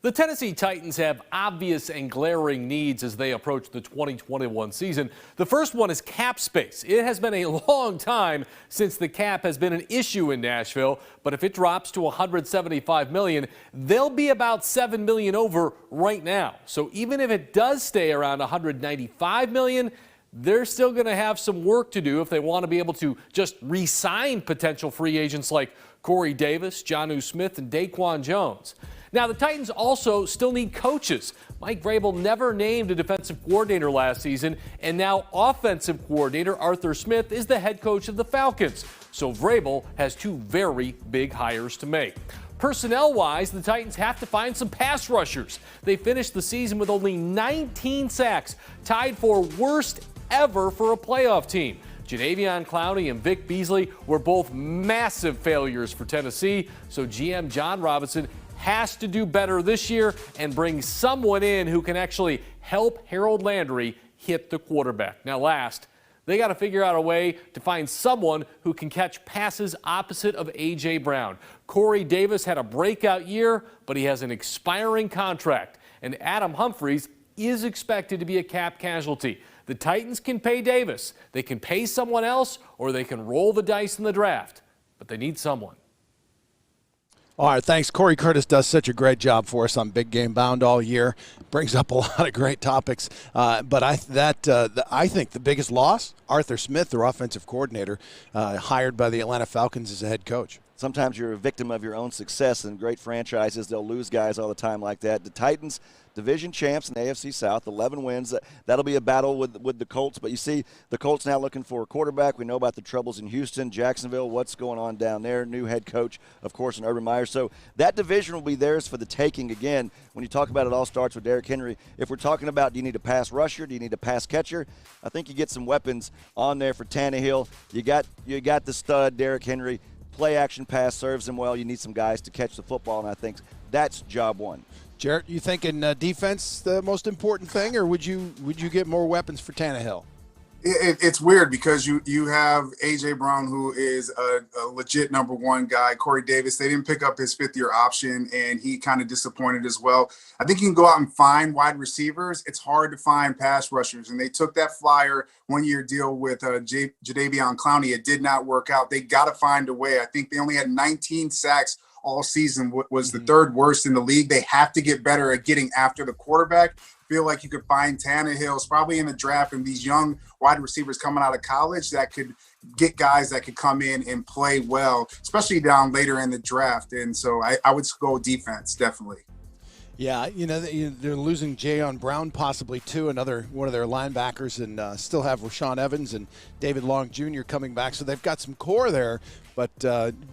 The Tennessee Titans have obvious and glaring needs as they approach the 2021 season. The first one is cap space. It has been a long time since the cap has been an issue in Nashville, but if it drops to $175 million, they'll be about $7 million over right now. So even if it does stay around $195 million, they're still going to have some work to do if they want to be able to just re-sign potential free agents like Corey Davis, Jonnu Smith, and Daquan Jones. Now, the Titans also still need coaches. Mike Vrabel never named a defensive coordinator last season, and now offensive coordinator Arthur Smith is the head coach of the Falcons. So Vrabel has two very big hires to make. Personnel-wise, the Titans have to find some pass rushers. They finished the season with only 19 sacks, tied for worst ever for a playoff team. Jadeveon Clowney and Vic Beasley were both massive failures for Tennessee, so GM John Robinson has to do better this year and bring someone in who can actually help Harold Landry hit the quarterback. Now last, they got to figure out a way to find someone who can catch passes opposite of A.J. Brown. Corey Davis had a breakout year, but he has an expiring contract. And Adam Humphries is expected to be a cap casualty. The Titans can pay Davis. They can pay someone else, or they can roll the dice in the draft. But they need someone. All right, thanks. Corey Curtis does such a great job for us on Big Game Bound all year. Brings up a lot of great topics. But I think the biggest loss, Arthur Smith, their offensive coordinator, hired by the Atlanta Falcons as a head coach. Sometimes you're a victim of your own success, and great franchises, they'll lose guys all the time like that. The Titans, division champs in the AFC South, 11 wins. That'll be a battle with the Colts. But you see, the Colts now looking for a quarterback. We know about the troubles in Houston, Jacksonville, what's going on down there. New head coach, of course, in Urban Meyer. So that division will be theirs for the taking again. When you talk about it all starts with Derrick Henry. If we're talking about do you need a pass rusher, do you need a pass catcher, I think you get some weapons on there for Tannehill. You got the stud, Derrick Henry. Play action pass serves him well. You need some guys to catch the football, and I think that's job one. Jarrett, you thinking defense the most important thing, or would you get more weapons for Tannehill? It's weird because you have A.J. Brown, who is a legit number one guy. Corey Davis, they didn't pick up his fifth-year option, and he kind of disappointed as well. I think you can go out and find wide receivers. It's hard to find pass rushers, and they took that flyer one-year deal with Jadeveon Clowney. It did not work out. They got to find a way. I think they only had 19 sacks all season, was the third worst in the league. They have to get better at getting after the quarterback. Feel like you could find Tannehill's probably in the draft and these young wide receivers coming out of college that could get guys that could come in and play well, especially down later in the draft. And so I would go defense, definitely. Yeah, they're losing Jayon Brown possibly too, another one of their linebackers, and still have Rashaan Evans and David Long Jr. coming back. So they've got some core there, but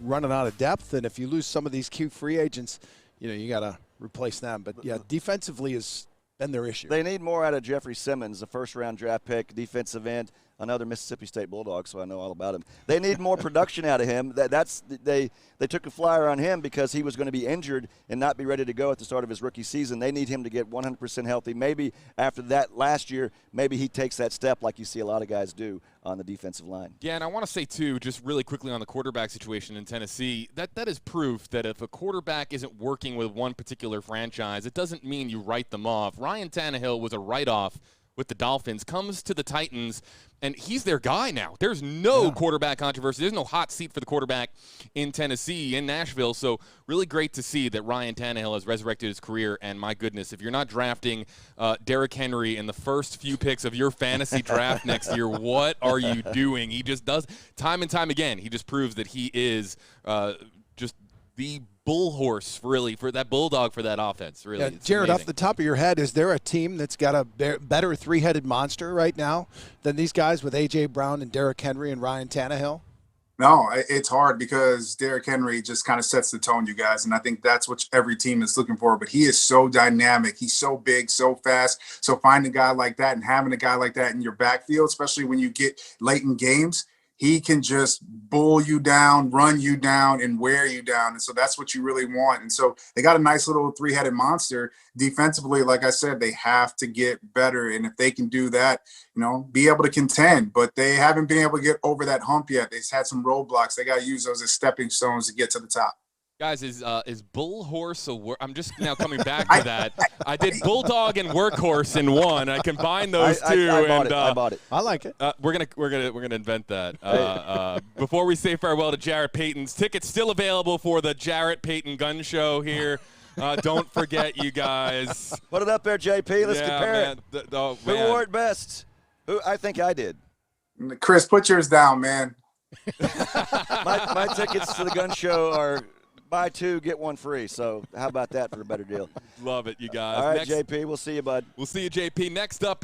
running out of depth. And if you lose some of these key free agents, you got to replace them. But yeah, defensively has been their issue. They need more out of Jeffrey Simmons, the first-round draft pick, defensive end. Another Mississippi State Bulldog, so I know all about him. They need more production out of him. They took a flyer on him because he was going to be injured and not be ready to go at the start of his rookie season. They need him to get 100% healthy. Maybe after that last year, maybe he takes that step like you see a lot of guys do on the defensive line. Yeah, and I want to say, too, just really quickly on the quarterback situation in Tennessee, that is proof that if a quarterback isn't working with one particular franchise, it doesn't mean you write them off. Ryan Tannehill was a write-off with the Dolphins, comes to the Titans, and he's their guy now. There's no quarterback controversy. There's no hot seat for the quarterback in Tennessee, in Nashville. So really great to see that Ryan Tannehill has resurrected his career. And my goodness, if you're not drafting Derrick Henry in the first few picks of your fantasy draft next year, what are you doing? He just does time and time again. He just proves that he is just the bull horse, really, for that bulldog for that offense. Really, yeah, Jarrett, off the top of your head, is there a team that's got a better three-headed monster right now than these guys with A.J. Brown and Derrick Henry and Ryan Tannehill? No, it's hard because Derrick Henry just kind of sets the tone, you guys, and I think that's what every team is looking for. But he is so dynamic. He's so big, so fast. So finding a guy like that and having a guy like that in your backfield, especially when you get late in games, he can just bull you down, run you down, and wear you down. And so that's what you really want. And so they got a nice little three-headed monster. Defensively, like I said, they have to get better. And if they can do that, be able to contend. But they haven't been able to get over that hump yet. They've had some roadblocks. They got to use those as stepping stones to get to the top. Guys, is bull horse a word? I'm just now coming back to that. I did bulldog and workhorse in one. I combined those two. I bought it. I like it. We're gonna invent that. Before we say farewell to Jarrett Payton's tickets still available for the Jarrett Payton Gun Show here. Don't forget, you guys. Put it up there, JP. Let's compare man. it. Man. Who wore it best? I think I did. Chris, put yours down, man. My tickets to the gun show are buy two, get one free. So how about that for a better deal? Love it, you guys. All right, JP, we'll see you, bud. We'll see you, JP. Next up.